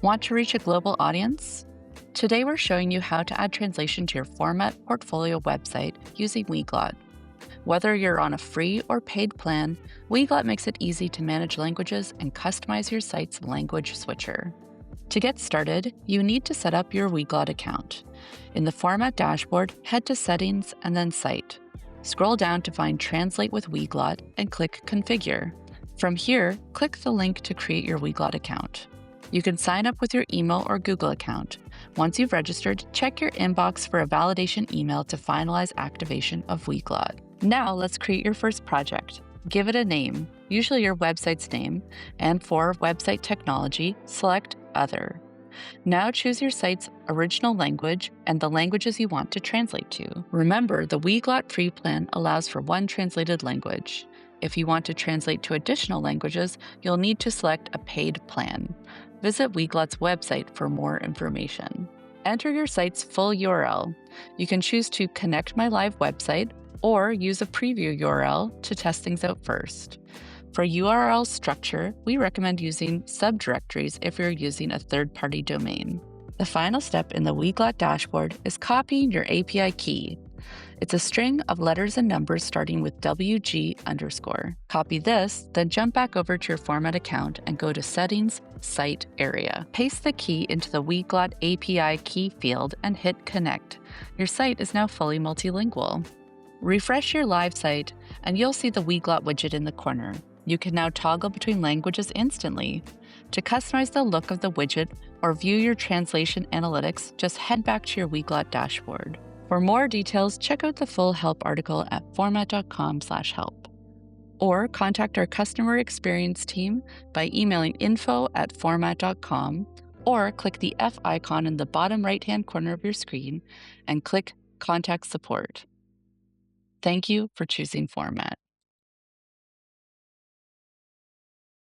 Want to reach a global audience? Today we're showing you how to add translation to your format portfolio website using Weglot. Whether you're on a free or paid plan, Weglot makes it easy to manage languages and customize your site's language switcher. To get started, you need to set up your Weglot account. In the Format dashboard, head to Settings and then Site. Scroll down to find Translate with Weglot and click Configure. From here, click the link to create your Weglot account. You can sign up with your email or Google account. Once you've registered, check your inbox for a validation email to finalize activation of Weglot. Now let's create your first project. Give it a name, usually your website's name, and for website technology, select Other. Now choose your site's original language and the languages you want to translate to. Remember, the Weglot free plan allows for one translated language. If you want to translate to additional languages, you'll need to select a paid plan. Visit Weglot's website for more information. Enter your site's full URL. You can choose to connect my live website or use a preview URL to test things out first. For URL structure, we recommend using subdirectories if you're using a third-party domain. The final step in the Weglot dashboard is copying your API key. It's a string of letters and numbers starting with WG_. Copy this, then jump back over to your format account and go to Settings, Site area. Paste the key into the Weglot API key field and hit Connect. Your site is now fully multilingual. Refresh your live site and you'll see the Weglot widget in the corner. You can now toggle between languages instantly. To customize the look of the widget or view your translation analytics, just head back to your Weglot dashboard. For more details, check out the full help article at format.com/help. Or contact our customer experience team by emailing info@format.com or click the F icon in the bottom right-hand corner of your screen and click Contact Support. Thank you for choosing Format.